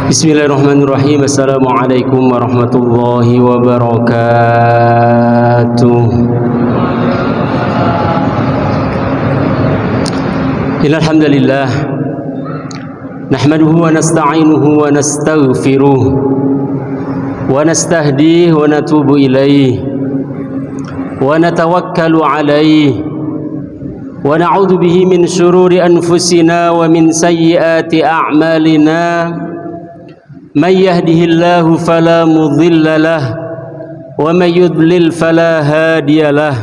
Bismillahirrahmanirrahim. Assalamualaikum warahmatullahi wabarakatuh. Innal hamdalillah nahmaduhu wa nasta'inuhu wa nastaghfiruh wa nastahdihi wa natubu ilaihi wa natawakkalu alaihi wa na'udzu bihi min syururi anfusina wa min sayyiati a'malina. Man yahdihillahu fala mudilla lah wa man yudlil fala hadiya lah.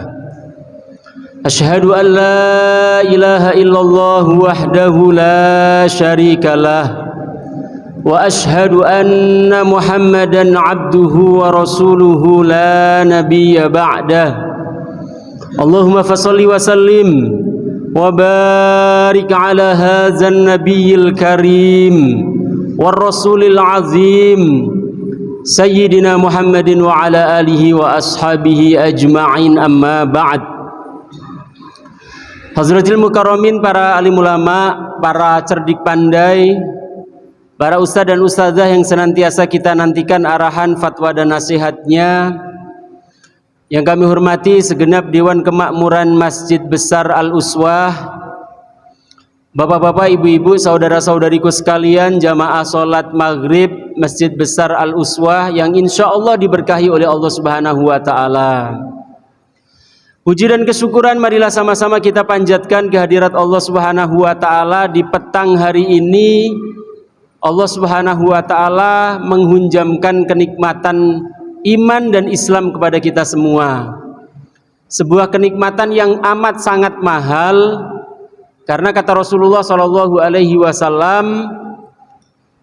Asyhadu an la ilaha illallah wahdahu la syarika lah wa asyhadu anna Muhammadan abduhu wa rasuluhu la nabiyya ba'dah. Allahumma fasholli wa sallim wa barik ala hadzal nabiyil karim war rasulil azim sayyidina Muhammadin wa ala alihi wa ashabihi ajma'in, amma ba'd. Hazratil mukarramin, para alim ulama, para cerdik pandai, para ustadz dan ustadzah yang senantiasa kita nantikan arahan, fatwa dan nasihatnya, yang kami hormati segenap Dewan Kemakmuran Masjid Besar Al-Uswah, bapak-bapak, ibu-ibu, saudara-saudariku sekalian, jamaah sholat maghrib Masjid Besar Al-Uswah yang insya Allah diberkahi oleh Allah Subhanahu wa Ta'ala. Puji dan kesyukuran marilah sama-sama kita panjatkan kehadirat Allah Subhanahu wa Ta'ala. Di petang hari ini Allah Subhanahu wa Ta'ala menghunjamkan kenikmatan iman dan Islam kepada kita semua. Sebuah kenikmatan yang amat sangat mahal, karena kata Rasulullah Shallallahu Alaihi Wasallam,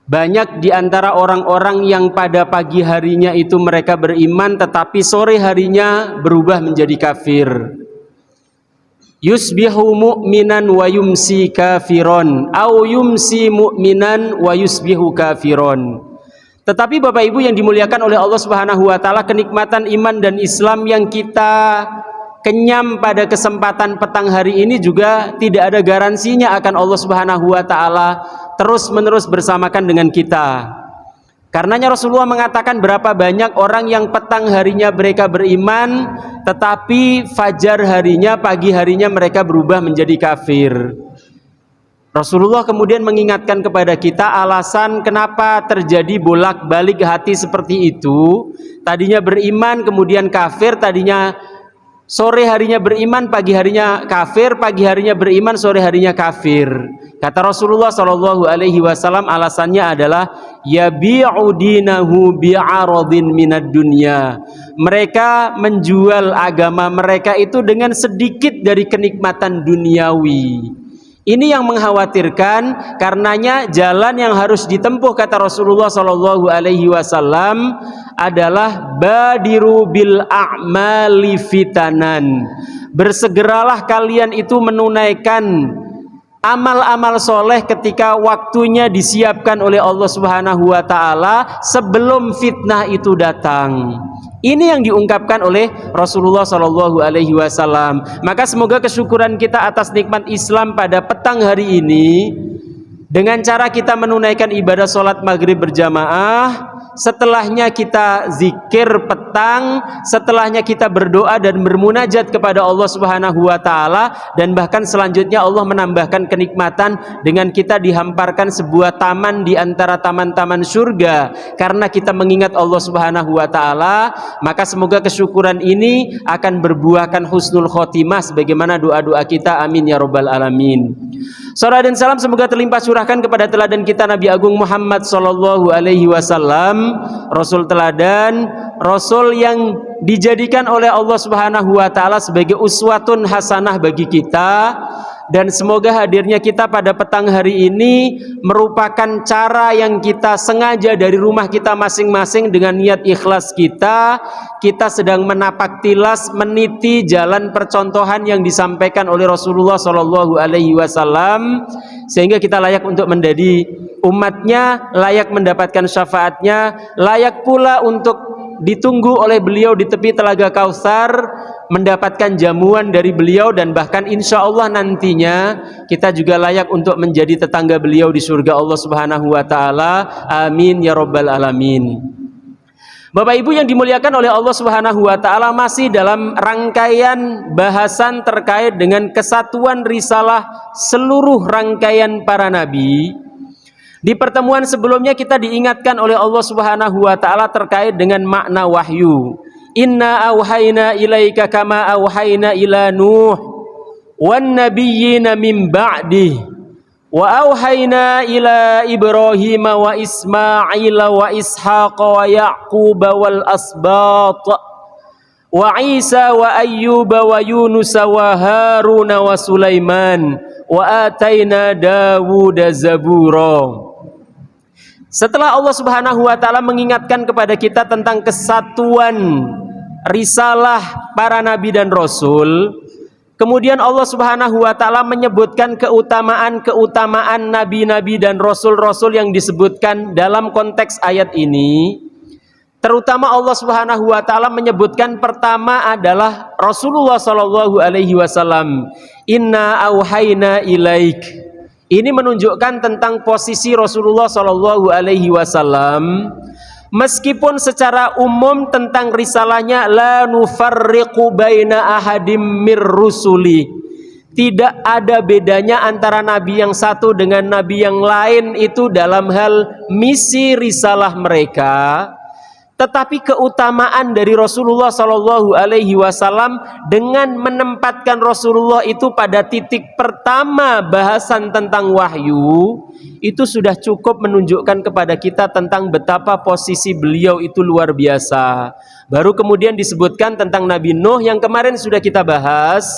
banyak di antara orang-orang yang pada pagi harinya itu mereka beriman, tetapi sore harinya berubah menjadi kafir. Yusbihu mu'minan wa yumsi kafiron, au yumsi mu'minan wa yusbihu kafiron. Tetapi Bapak Ibu yang dimuliakan oleh Allah Subhanahu wa Ta'ala, kenikmatan iman dan Islam yang kita kenyam pada kesempatan petang hari ini juga tidak ada garansinya akan Allah Subhanahu wa Ta'ala terus-menerus bersamakan dengan kita. Karenanya Rasulullah mengatakan, berapa banyak orang yang petang harinya mereka beriman, tetapi fajar harinya, pagi harinya mereka berubah menjadi kafir. Rasulullah kemudian mengingatkan kepada kita alasan kenapa terjadi bolak-balik hati seperti itu. Tadinya beriman kemudian kafir, tadinya sore harinya beriman, pagi harinya kafir, pagi harinya beriman, sore harinya kafir. Kata Rasulullah Shallallahu Alaihi Wasallam, alasannya adalah yabi'u dinahu bi'aradin minad dunya. Mereka menjual agama mereka itu dengan sedikit dari kenikmatan duniawi. Ini yang mengkhawatirkan, karenanya jalan yang harus ditempuh kata Rasulullah Shallallahu Alaihi Wasallam adalah badiru bil a'mali fitanan. Bersegeralah kalian itu menunaikan amal-amal soleh ketika waktunya disiapkan oleh Allah Subhanahu wa Ta'ala, sebelum fitnah itu datang. Ini yang diungkapkan oleh Rasulullah Shallallahu Alaihi Wasallam. Maka semoga kesyukuran kita atas nikmat Islam pada petang hari ini, dengan cara kita menunaikan ibadah sholat maghrib berjamaah, setelahnya kita zikir petang, setelahnya kita berdoa dan bermunajat kepada Allah Subhanahu wa Ta'ala, dan bahkan selanjutnya Allah menambahkan kenikmatan dengan kita dihamparkan sebuah taman di antara taman-taman surga karena kita mengingat Allah Subhanahu wa Ta'ala. Maka semoga kesyukuran ini akan berbuahkan husnul khotimah sebagaimana doa-doa kita, amin ya rabbal alamin. Salam dan salam semoga terlimpah curahkan kepada teladan kita Nabi Agung Muhammad Sallallahu Alaihi Wasallam, Rasul teladan, Rasul yang dijadikan oleh Allah Subhanahu Wa Taala sebagai uswatun hasanah bagi kita. Dan semoga hadirnya kita pada petang hari ini merupakan cara yang kita sengaja dari rumah kita masing-masing dengan niat ikhlas kita sedang menapak tilas meniti jalan percontohan yang disampaikan oleh Rasulullah Shallallahu Alaihi Wasallam, sehingga kita layak untuk menjadi umatnya, layak mendapatkan syafaatnya, layak pula untuk ditunggu oleh beliau di tepi Telaga Kautsar, mendapatkan jamuan dari beliau, dan bahkan insya Allah nantinya kita juga layak untuk menjadi tetangga beliau di surga Allah Subhanahu wa Ta'ala. Amin ya Rabbal Alamin. Bapak Ibu yang dimuliakan oleh Allah Subhanahu wa Ta'ala, masih dalam rangkaian bahasan terkait dengan kesatuan risalah seluruh rangkaian para nabi. Di pertemuan sebelumnya kita diingatkan oleh Allah Subhanahu wa Ta'ala terkait dengan makna wahyu. Inna auhayna ilaika kama auhayna ila Nuh wan nabiyyina min ba'dih wa auhayna ila Ibrahim wa Ismail wa Ishaq wa Yaqub wal asbat wa Isa wa Ayyub wa Yunus wa Harun wa Sulaiman wa atayna Dawud zabura. Setelah Allah Subhanahu wa Ta'ala mengingatkan kepada kita tentang kesatuan risalah para nabi dan rasul, kemudian Allah Subhanahu wa Ta'ala menyebutkan keutamaan nabi-nabi dan rasul-rasul yang disebutkan dalam konteks ayat ini. Terutama Allah Subhanahu wa Ta'ala menyebutkan pertama adalah Rasulullah sallallahu alaihi wasallam. Inna auhayna ilaik. Ini menunjukkan tentang posisi Rasulullah sallallahu alaihi wasallam. Meskipun secara umum tentang risalahnya la nufarriqu baina ahadim mir rusuli, tidak ada bedanya antara nabi yang satu dengan nabi yang lain itu dalam hal misi risalah mereka. Tetapi keutamaan dari Rasulullah Shallallahu Alaihi Wasallam dengan menempatkan Rasulullah itu pada titik pertama bahasan tentang wahyu, itu sudah cukup menunjukkan kepada kita tentang betapa posisi beliau itu luar biasa. Baru kemudian disebutkan tentang Nabi Nuh yang kemarin sudah kita bahas,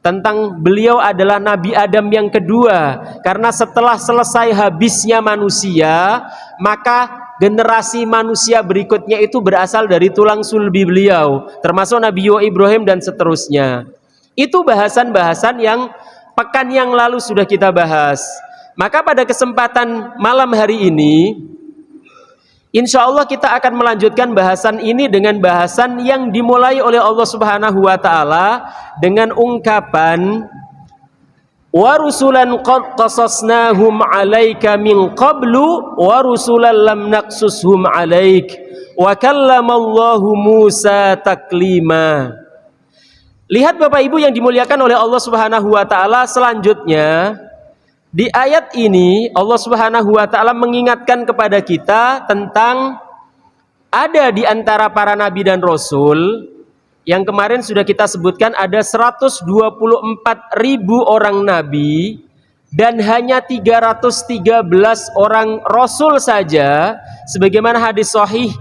tentang beliau adalah Nabi Adam yang kedua, karena setelah selesai habisnya manusia, maka generasi manusia berikutnya itu berasal dari tulang sulbi beliau, termasuk Nabi Ibrahim dan seterusnya. Itu bahasan-bahasan yang pekan yang lalu sudah kita bahas. Maka pada kesempatan malam hari ini, insya Allah kita akan melanjutkan bahasan ini dengan bahasan yang dimulai oleh Allah Subhanahu wa Ta'ala dengan ungkapan wa rusulan qad qasasnahum 'alaika min qablu wa rusulan lam naqsushum 'alaik wa kallamallahu Musa taklima. Lihat Bapak Ibu yang dimuliakan oleh Allah Subhanahu wa Ta'ala, selanjutnya di ayat ini Allah Subhanahu wa Ta'ala mengingatkan kepada kita tentang ada di antara para nabi dan rasul yang kemarin sudah kita sebutkan ada 124.000 orang nabi dan hanya 313 orang rasul saja, sebagaimana hadis sahih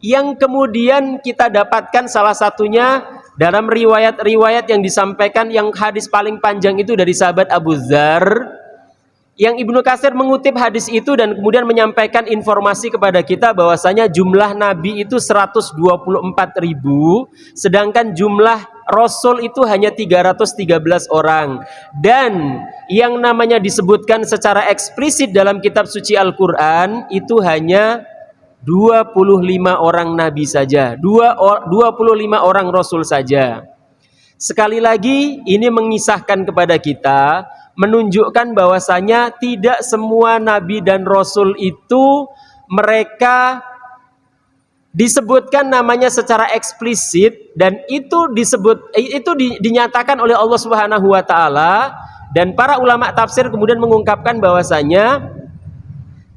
yang kemudian kita dapatkan salah satunya dalam riwayat-riwayat yang disampaikan, yang hadis paling panjang itu dari sahabat Abu Dzar, yang Ibnu Katsir mengutip hadis itu dan kemudian menyampaikan informasi kepada kita bahwasanya jumlah nabi itu 124.000, sedangkan jumlah rasul itu hanya 313 orang. Dan yang namanya disebutkan secara eksplisit dalam kitab suci Al-Quran itu hanya 25 orang nabi saja, 25 orang rasul saja. Sekali lagi ini mengisahkan kepada kita, menunjukkan bahwasanya tidak semua nabi dan rasul itu mereka disebutkan namanya secara eksplisit, dan itu dinyatakan oleh Allah Subhanahu wa Ta'ala, dan para ulama tafsir kemudian mengungkapkan bahwasanya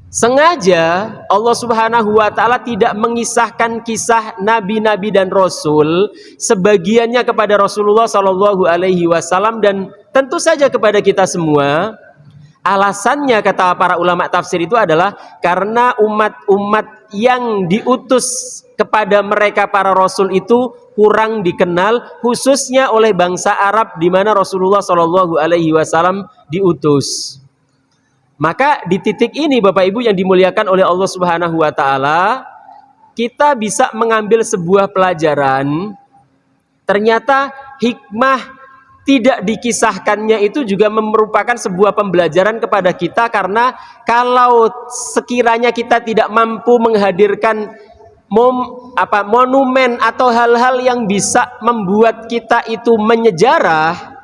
sengaja Allah Subhanahu wa Ta'ala tidak mengisahkan kisah nabi-nabi dan rasul sebagiannya kepada Rasulullah Shallallahu Alaihi Wasallam dan tentu saja kepada kita semua. Alasannya kata para ulama tafsir itu adalah karena umat-umat yang diutus kepada mereka para rasul itu kurang dikenal, khususnya oleh bangsa Arab di mana Rasulullah Shallallahu Alaihi Wasallam diutus. Maka di titik ini Bapak Ibu yang dimuliakan oleh Allah Subhanahu wa Ta'ala, kita bisa mengambil sebuah pelajaran. Ternyata hikmah tidak dikisahkannya itu juga merupakan sebuah pembelajaran kepada kita, karena kalau sekiranya kita tidak mampu menghadirkan monumen atau hal-hal yang bisa membuat kita itu menyejarah,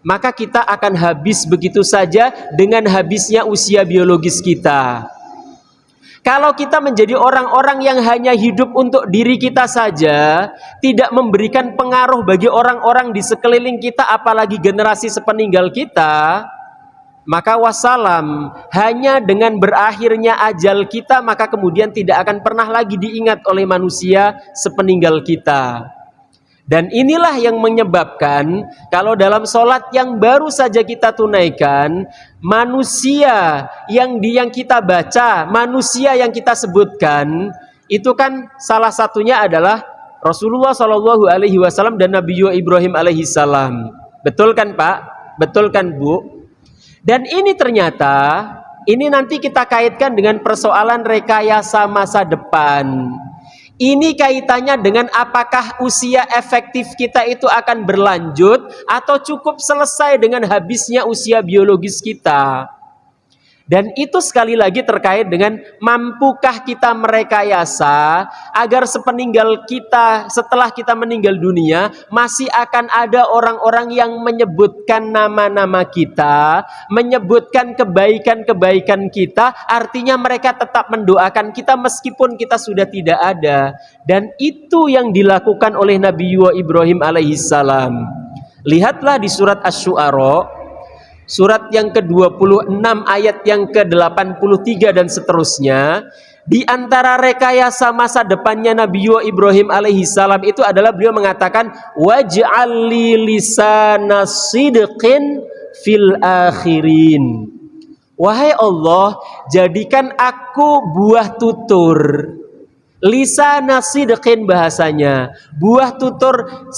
maka kita akan habis begitu saja dengan habisnya usia biologis kita. Kalau kita menjadi orang-orang yang hanya hidup untuk diri kita saja, tidak memberikan pengaruh bagi orang-orang di sekeliling kita, apalagi generasi sepeninggal kita, maka wassalam, hanya dengan berakhirnya ajal kita, maka kemudian tidak akan pernah lagi diingat oleh manusia sepeninggal kita. Dan inilah yang menyebabkan kalau dalam sholat yang baru saja kita tunaikan, manusia yang kita baca, manusia yang kita sebutkan, itu kan salah satunya adalah Rasulullah Shallallahu Alaihi Wasallam dan Nabi Ibrahim Alaihi Salam. Betul kan Pak? Betul kan Bu? Dan ini ternyata, ini nanti kita kaitkan dengan persoalan rekayasa masa depan. Ini kaitannya dengan apakah usia efektif kita itu akan berlanjut atau cukup selesai dengan habisnya usia biologis kita. Dan itu sekali lagi terkait dengan mampukah kita merekayasa agar sepeninggal kita, setelah kita meninggal dunia, masih akan ada orang-orang yang menyebutkan nama-nama kita, menyebutkan kebaikan-kebaikan kita, artinya mereka tetap mendoakan kita meskipun kita sudah tidak ada. Dan itu yang dilakukan oleh Nabi Ibrahim alaihissalam. Lihatlah di surat Asy-Syu'ara, surat yang ke-26 ayat yang ke-83 dan seterusnya. Di antara rekayasa masa depannya Nabi Ibrahim alaihissalam itu adalah beliau mengatakan, waj'al li lisana sidqin fil akhirin. Wahai Allah, jadikan aku buah tutur. Lisana sidqin bahasanya, buah tutur,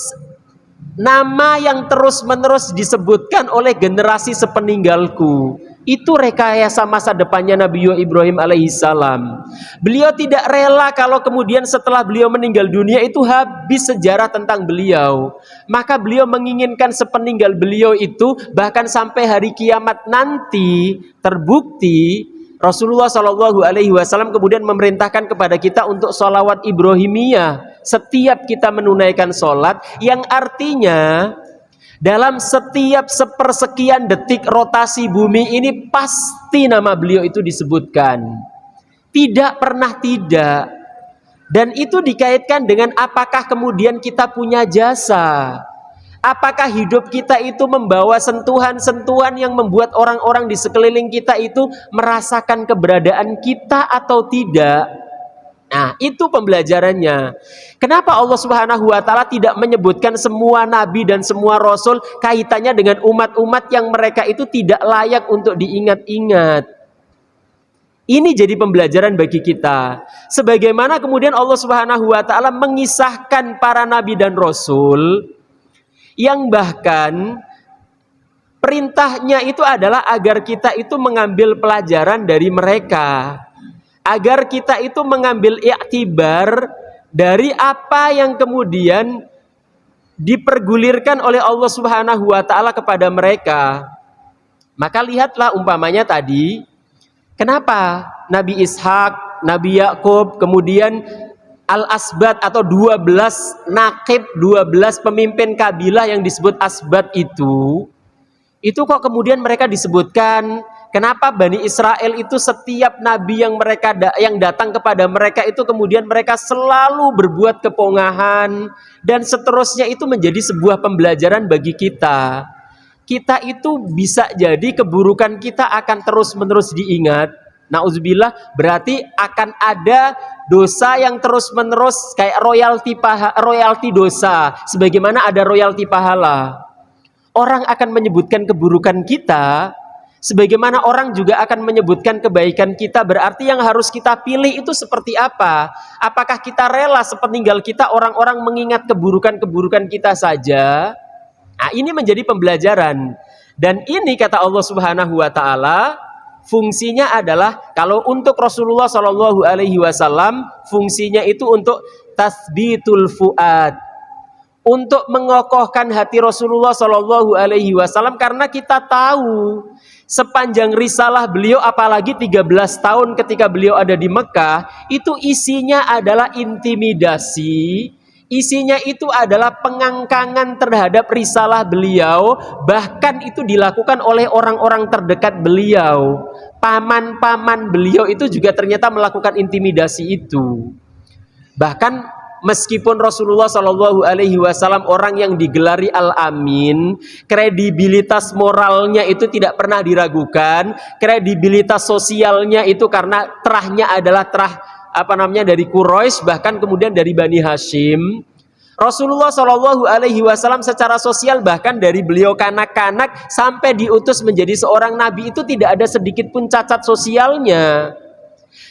nama yang terus-menerus disebutkan oleh generasi sepeninggalku. Itu rekayasa masa depannya Nabi Ibrahim alaihissalam. Beliau tidak rela kalau kemudian setelah beliau meninggal dunia itu habis sejarah tentang beliau. Maka beliau menginginkan sepeninggal beliau itu, bahkan sampai hari kiamat nanti terbukti, Rasulullah Shallallahu Alaihi Wasallam kemudian memerintahkan kepada kita untuk sholawat Ibrahimiyah setiap kita menunaikan sholat, yang artinya dalam setiap sepersekian detik rotasi bumi ini pasti nama beliau itu disebutkan, tidak pernah tidak. Dan itu dikaitkan dengan apakah kemudian kita punya jasa. Apakah hidup kita itu membawa sentuhan-sentuhan yang membuat orang-orang di sekeliling kita itu merasakan keberadaan kita atau tidak? Nah, itu pembelajarannya. Kenapa Allah Subhanahu wa taala tidak menyebutkan semua nabi dan semua rasul kaitannya dengan umat-umat yang mereka itu tidak layak untuk diingat-ingat? Ini jadi pembelajaran bagi kita. Sebagaimana kemudian Allah Subhanahu wa taala mengisahkan para nabi dan rasul, yang bahkan perintahnya itu adalah agar kita itu mengambil pelajaran dari mereka, agar kita itu mengambil iktibar dari apa yang kemudian dipergulirkan oleh Allah Subhanahu wa taala kepada mereka. Maka lihatlah umpamanya tadi, kenapa Nabi Ishak, Nabi Yakub, kemudian Al-Asbat atau 12 nakib, 12 pemimpin kabilah yang disebut Asbat itu kok kemudian mereka disebutkan. Kenapa Bani Israel itu setiap nabi yang yang datang kepada mereka itu kemudian mereka selalu berbuat kepongahan, dan seterusnya. Itu menjadi sebuah pembelajaran bagi kita. Kita itu bisa jadi keburukan kita akan terus-menerus diingat. Nauzubillah, berarti akan ada dosa yang terus-menerus kayak royalti dosa, sebagaimana ada royalti pahala. Orang akan menyebutkan keburukan kita, sebagaimana orang juga akan menyebutkan kebaikan kita. Berarti yang harus kita pilih itu seperti apa? Apakah kita rela sepeninggal kita orang-orang mengingat keburukan-keburukan kita saja? Nah, ini menjadi pembelajaran. Dan ini kata Allah Subhanahu wa taala, fungsinya adalah, kalau untuk Rasulullah Shallallahu Alaihi Wasallam fungsinya itu untuk tasbitul fuad, untuk mengokohkan hati Rasulullah Shallallahu Alaihi Wasallam, karena kita tahu Sepanjang risalah beliau, apalagi 13 tahun ketika beliau ada di Mekah, itu isinya adalah intimidasi, isinya itu adalah pengangkangan terhadap risalah beliau, bahkan itu dilakukan oleh orang-orang terdekat beliau. Paman-paman beliau itu juga ternyata melakukan intimidasi itu. Bahkan meskipun Rasulullah Shallallahu Alaihi Wasallam orang yang digelari Al-Amin, kredibilitas moralnya itu tidak pernah diragukan, kredibilitas sosialnya itu karena terahnya adalah terah dari Quraisy, bahkan kemudian dari Bani Hashim. Rasulullah Shallallahu Alaihi Wasallam secara sosial, bahkan dari beliau kanak-kanak sampai diutus menjadi seorang nabi, itu tidak ada sedikit pun cacat sosialnya.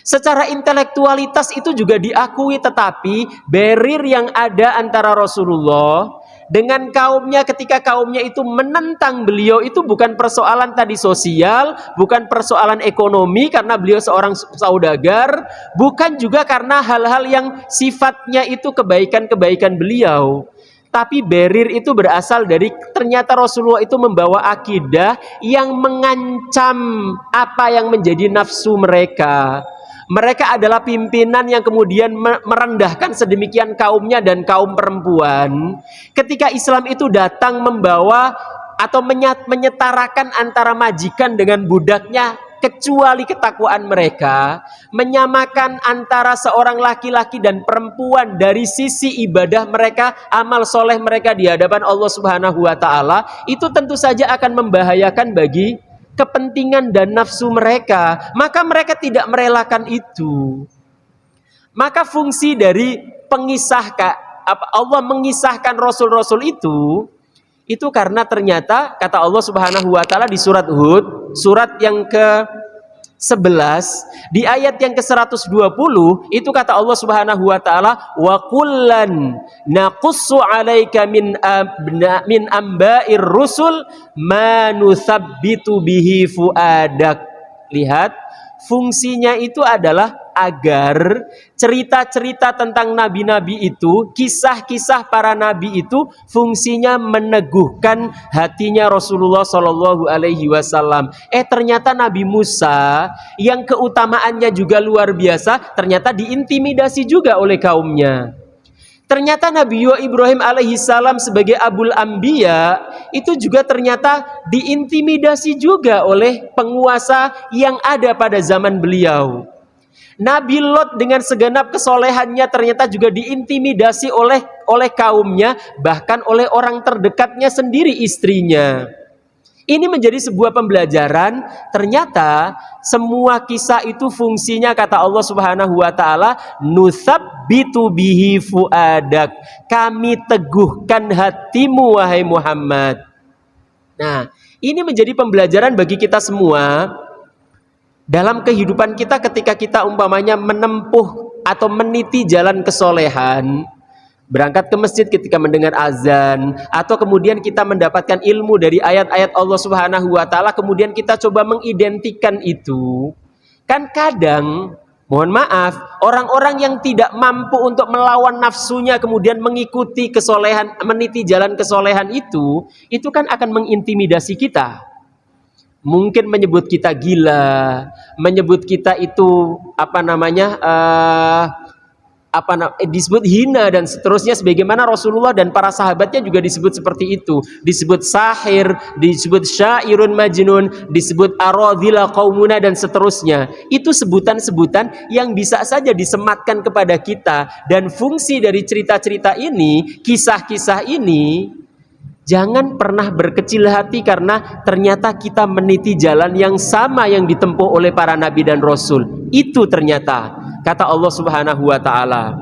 Secara intelektualitas itu juga diakui, tetapi barrier yang ada antara Rasulullah dengan kaumnya ketika kaumnya itu menentang beliau itu bukan persoalan tadi sosial, bukan persoalan ekonomi karena beliau seorang saudagar, bukan juga karena hal-hal yang sifatnya itu kebaikan-kebaikan beliau. Tapi barrier itu berasal dari ternyata Rasulullah itu membawa akidah yang mengancam apa yang menjadi nafsu mereka. Mereka adalah pimpinan yang kemudian merendahkan sedemikian kaumnya dan kaum perempuan. Ketika Islam itu datang membawa atau menyetarakan antara majikan dengan budaknya, kecuali ketakwaan mereka, menyamakan antara seorang laki-laki dan perempuan dari sisi ibadah mereka, amal soleh mereka di hadapan Allah Subhanahu wa Ta'ala, itu tentu saja akan membahayakan bagi kepentingan dan nafsu mereka. Maka mereka tidak merelakan itu. Maka fungsi dari Allah mengisahkan rasul-rasul itu karena ternyata kata Allah Subhanahu wa Ta'ala di surat Hud, surat yang ke-11, di ayat yang ke-120, itu kata Allah Subhanahu wa Ta'ala, wa kullan naqussu 'alaika min amba'ir rusul ma nusabbitu bihi fuadak. Lihat, fungsinya itu adalah agar cerita-cerita tentang nabi-nabi itu, kisah-kisah para nabi itu fungsinya meneguhkan hatinya Rasulullah Shallallahu Alaihi Wasallam. Ternyata Nabi Musa yang keutamaannya juga luar biasa, ternyata diintimidasi juga oleh kaumnya. Ternyata Nabi Ibrahim alaihissalam sebagai Abul Anbiya itu juga ternyata diintimidasi juga oleh penguasa yang ada pada zaman beliau. Nabi Lot dengan segenap kesolehannya ternyata juga diintimidasi oleh kaumnya, bahkan oleh orang terdekatnya sendiri, istrinya. Ini menjadi sebuah pembelajaran, ternyata semua kisah itu fungsinya kata Allah Subhanahu wa Ta'ala, nusabbitu bihi fuadak, kami teguhkan hatimu wahai Muhammad. Nah, ini menjadi pembelajaran bagi kita semua dalam kehidupan kita ketika kita umpamanya menempuh atau meniti jalan kesolehan, berangkat ke masjid ketika mendengar azan, atau kemudian kita mendapatkan ilmu dari ayat-ayat Allah Subhanahu wa Ta'ala, kemudian kita coba mengidentikan itu. Kan kadang, mohon maaf, orang-orang yang tidak mampu untuk melawan nafsunya kemudian mengikuti kesolehan, meniti jalan kesolehan itu kan akan mengintimidasi kita. Mungkin menyebut kita gila, menyebut kita itu disebut hina dan seterusnya, sebagaimana Rasulullah dan para sahabatnya juga disebut seperti itu, disebut sahir, disebut syairun majnun, disebut aradhila qaumuna dan seterusnya. Itu sebutan-sebutan yang bisa saja disematkan kepada kita, dan fungsi dari cerita-cerita ini, kisah-kisah ini, jangan pernah berkecil hati karena ternyata kita meniti jalan yang sama yang ditempuh oleh para nabi dan rasul. Itu ternyata kata Allah Subhanahu wa Ta'ala.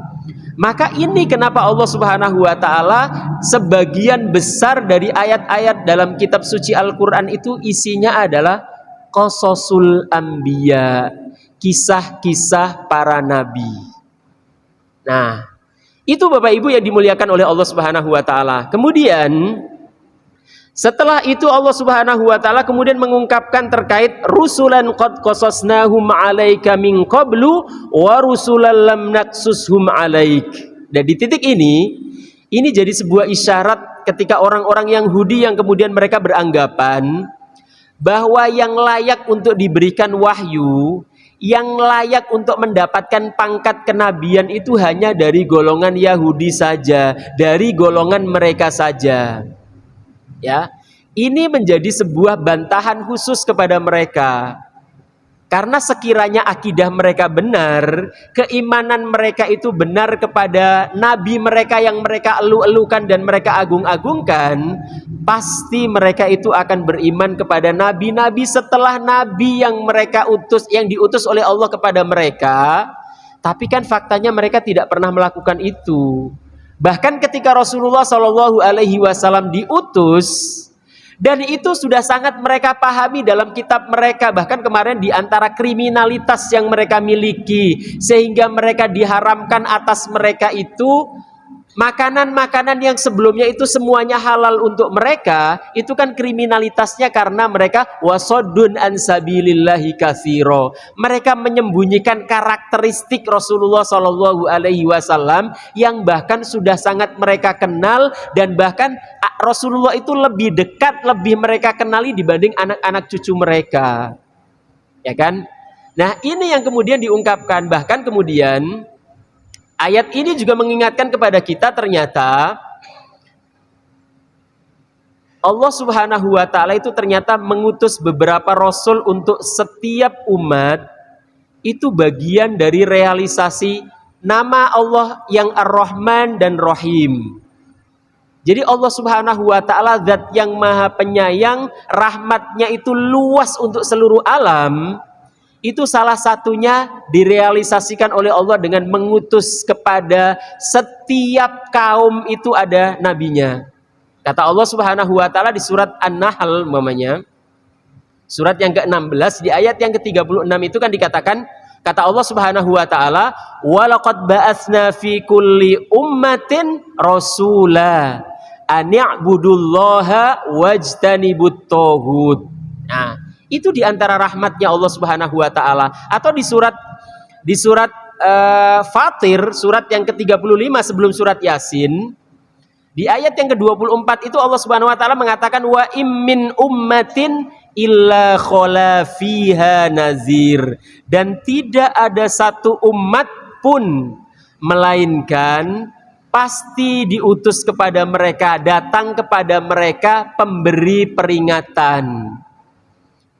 Maka ini kenapa Allah Subhanahu wa Ta'ala sebagian besar dari ayat-ayat dalam kitab suci Al-Quran itu isinya adalah qasasul anbiya, kisah-kisah para nabi. Nah, itu Bapak Ibu yang dimuliakan oleh Allah Subhanahu wa Ta'ala. Kemudian setelah itu Allah Subhanahu wa Ta'ala kemudian mengungkapkan terkait rusulan qad qasasnahum 'alaika min qablu wa rusulan lam naqsushum 'alaik. Dan di titik ini jadi sebuah isyarat ketika orang-orang Yahudi yang kemudian mereka beranggapan bahwa yang layak untuk diberikan wahyu, yang layak untuk mendapatkan pangkat kenabian itu hanya dari golongan Yahudi saja, dari golongan mereka saja. Ya, ini menjadi sebuah bantahan khusus kepada mereka. Karena sekiranya akidah mereka benar, keimanan mereka itu benar kepada nabi mereka yang mereka elu-elukan dan mereka agung-agungkan, pasti mereka itu akan beriman kepada nabi-nabi setelah nabi yang mereka utus, yang diutus oleh Allah kepada mereka. Tapi kan faktanya mereka tidak pernah melakukan itu. Bahkan ketika Rasulullah SAW diutus, dan itu sudah sangat mereka pahami dalam kitab mereka. Bahkan kemarin di antara kriminalitas yang mereka miliki, sehingga mereka diharamkan atas mereka itu makanan-makanan yang sebelumnya itu semuanya halal untuk mereka, itu kan kriminalitasnya karena mereka wasoddun an sabilillahi katsiro. Mereka menyembunyikan karakteristik Rasulullah SAW yang bahkan sudah sangat mereka kenal, dan bahkan Rasulullah itu lebih dekat, lebih mereka kenali dibanding anak-anak cucu mereka. Ya kan? Nah, ini yang kemudian diungkapkan. Bahkan kemudian ayat ini juga mengingatkan kepada kita, ternyata Allah Subhanahu wa ta'ala itu ternyata mengutus beberapa rasul untuk setiap umat. Itu bagian dari realisasi nama Allah yang Ar-Rahman dan Rahim. Jadi Allah Subhanahu wa ta'ala zat yang maha penyayang, rahmatnya itu luas untuk seluruh alam. Itu salah satunya direalisasikan oleh Allah dengan mengutus kepada setiap kaum itu ada nabinya. Kata Allah Subhanahu wa ta'ala di surat An-Nahl umpamanya, surat yang ke-16 di ayat yang ke-36 itu kan dikatakan, kata Allah Subhanahu wa ta'ala, "Walaqad ba'atsna fi kulli ummatin rasula an i'budullaha wajtanibut taghut." Nah, itu diantara rahmatnya Allah Subhanahu wa ta'ala. Atau di surat Fatir, surat yang ke-35 sebelum surat Yasin, di ayat yang ke-24 itu Allah Subhanahu wa ta'ala mengatakan, wa immin ummatin illa khala fiha nazir. Dan tidak ada satu umat pun melainkan pasti diutus kepada mereka, datang kepada mereka pemberi peringatan.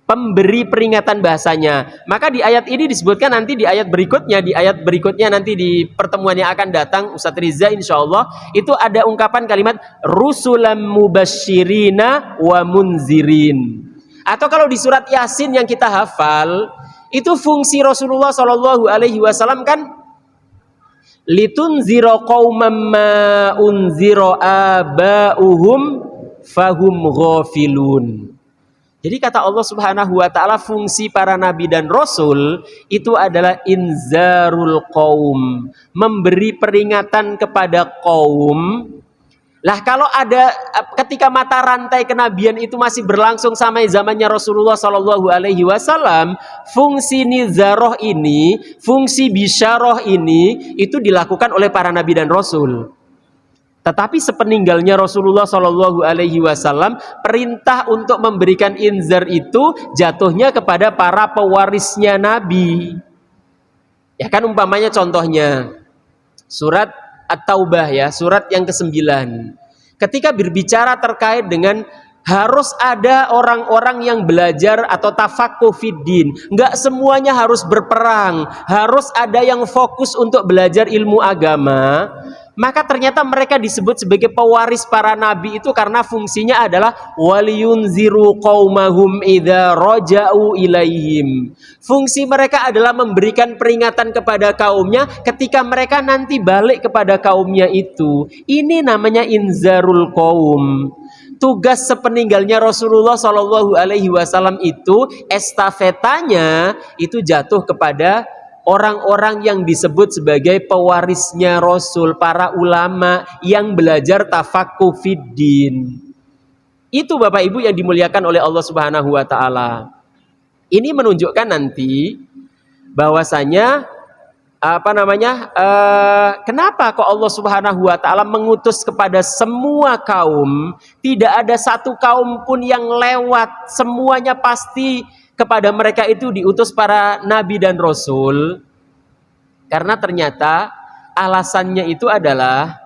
Pemberi peringatan bahasanya. Maka di ayat ini disebutkan, nanti di ayat berikutnya nanti di pertemuan yang akan datang Ustaz Riza insyaallah, itu ada ungkapan kalimat rusulam mubasyirina wa munzirin. Atau kalau di surat Yasin yang kita hafal, itu fungsi Rasulullah SAW kan litunzira qauman ma unzira aba'uhum fahum ghafilun. Jadi kata Allah Subhanahu wa ta'ala, fungsi para nabi dan rasul itu adalah inzarul qaum, memberi peringatan kepada kaum. Lah kalau ada ketika mata rantai kenabian itu masih berlangsung sampai zamannya Rasulullah SAW, fungsi nizaroh ini, fungsi bisyarah ini itu dilakukan oleh para nabi dan rasul. Tetapi sepeninggalnya Rasulullah SAW, perintah untuk memberikan inzar itu jatuhnya kepada para pewarisnya Nabi. Ya kan, umpamanya contohnya surat At-Taubah ya, surat yang ke-9. Ketika berbicara terkait dengan harus ada orang-orang yang belajar atau tafaqquh fiddin. Enggak semuanya harus berperang, harus ada yang fokus untuk belajar ilmu agama. Maka ternyata mereka disebut sebagai pewaris para nabi itu karena fungsinya adalah waliyunziru qaumahum idza raja'u ilaihim. Fungsi mereka adalah memberikan peringatan kepada kaumnya ketika mereka nanti balik kepada kaumnya itu. Ini namanya inzarul qaum. Tugas sepeninggalnya Rasulullah SAW itu estafetanya itu jatuh kepada orang-orang yang disebut sebagai pewarisnya Rasul, para ulama yang belajar tafaqquh fiddin. Itu Bapak Ibu yang dimuliakan oleh Allah Subhanahu wa ta'ala. Ini menunjukkan nanti bahwasanya kenapa kok Allah Subhanahu wa taala mengutus kepada semua kaum, tidak ada satu kaum pun yang lewat, semuanya pasti kepada mereka itu diutus para nabi dan rasul? Karena ternyata alasannya itu adalah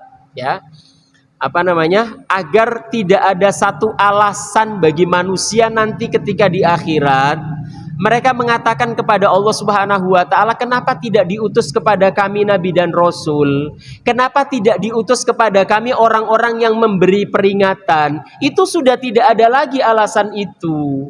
agar tidak ada satu alasan bagi manusia nanti ketika di akhirat mereka mengatakan kepada Allah Subhanahu wa taala, kenapa tidak diutus kepada kami nabi dan rasul? Kenapa tidak diutus kepada kami orang-orang yang memberi peringatan? Itu sudah tidak ada lagi alasan itu.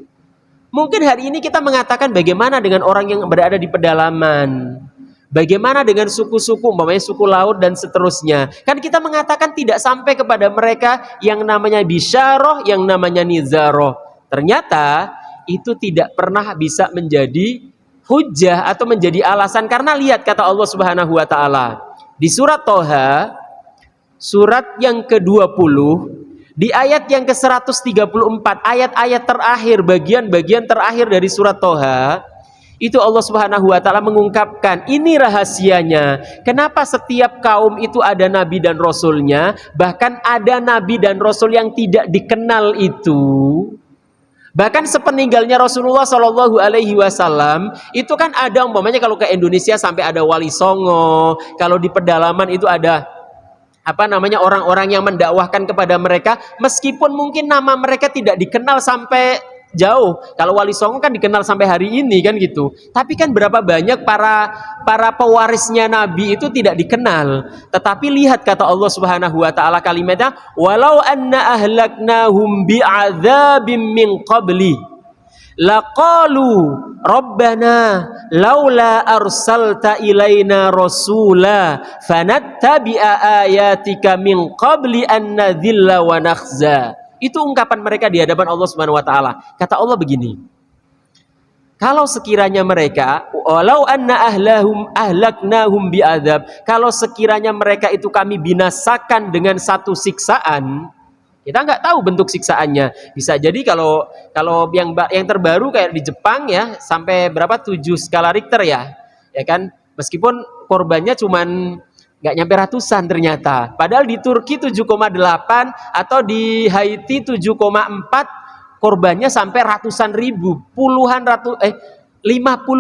Mungkin hari ini kita mengatakan bagaimana dengan orang yang berada di pedalaman? Bagaimana dengan suku-suku, umpamanya suku laut dan seterusnya? Kan kita mengatakan tidak sampai kepada mereka yang namanya bisyarah, yang namanya nizaroh. Ternyata itu tidak pernah bisa menjadi hujah atau menjadi alasan, karena lihat kata Allah Subhanahu wa taala di surat Toha, surat yang ke-20, di ayat yang ke-134, ayat-ayat terakhir, bagian-bagian terakhir dari surat Toha, itu Allah Subhanahu wa taala mengungkapkan, ini rahasianya. Kenapa setiap kaum itu ada nabi dan rasulnya, bahkan ada nabi dan rasul yang tidak dikenal itu. Bahkan sepeninggalnya Rasulullah Shallallahu Alaihi Wasallam itu kan ada, umpamanya kalau ke Indonesia sampai ada Wali Songo, kalau di pedalaman itu ada orang-orang yang mendakwahkan kepada mereka, meskipun mungkin nama mereka tidak dikenal sampai jauh. Kalau Wali Songo kan dikenal sampai hari ini kan gitu. Tapi kan berapa banyak para pewarisnya Nabi itu tidak dikenal. Tetapi lihat kata Allah Subhanahu wa taala kalimatnya, walau anna ahlaknahum bi'adzabim min qabli laqalu rabbana laula arsalta ilaina rasula fanattabi'a ayatika min qabli an nadhilla wa nakhza. Itu ungkapan mereka di hadapan Allah Subhanahu wa taala. Kata Allah begini, kalau sekiranya mereka, walau anna ahlaknahum bi'adzab, kalau sekiranya mereka itu kami binasakan dengan satu siksaan, kita nggak tahu bentuk siksaannya. Bisa jadi kalau yang terbaru kayak di Jepang ya, sampai berapa 7 skala Richter ya kan, meskipun korbannya cuman nggak nyampe ratusan ternyata. Padahal di Turki 7,8 atau di Haiti 7,4 korbannya sampai ratusan ribu, 50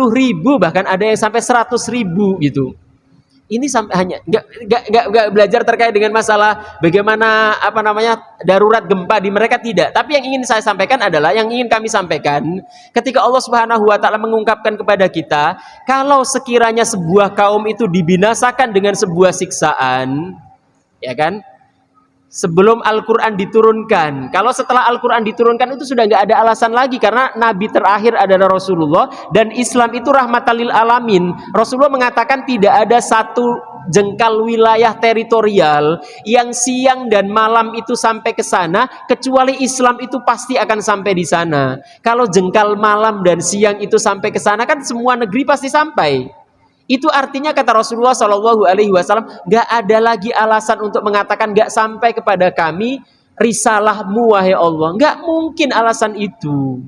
ribu, bahkan ada yang sampai 100 ribu gitu. Ini sampai hanya nggak belajar terkait dengan masalah bagaimana darurat gempa di mereka, tidak. Tapi yang ingin saya sampaikan adalah, yang ingin kami sampaikan, ketika Allah Subhanahu wa taala mengungkapkan kepada kita, kalau sekiranya sebuah kaum itu dibinasakan dengan sebuah siksaan, ya kan? Sebelum Al-Quran diturunkan, kalau setelah Al-Quran diturunkan itu sudah nggak ada alasan lagi, karena Nabi terakhir adalah Rasulullah dan Islam itu rahmatan lil alamin. Rasulullah mengatakan tidak ada satu jengkal wilayah teritorial yang siang dan malam itu sampai ke sana, kecuali Islam itu pasti akan sampai di sana. Kalau jengkal malam dan siang itu sampai ke sana, kan semua negeri pasti sampai. Itu artinya kata Rasulullah Shallallahu Alaihi Wasallam, nggak ada lagi alasan untuk mengatakan nggak sampai kepada kami risalahmu wahai Allah. Nggak mungkin alasan itu.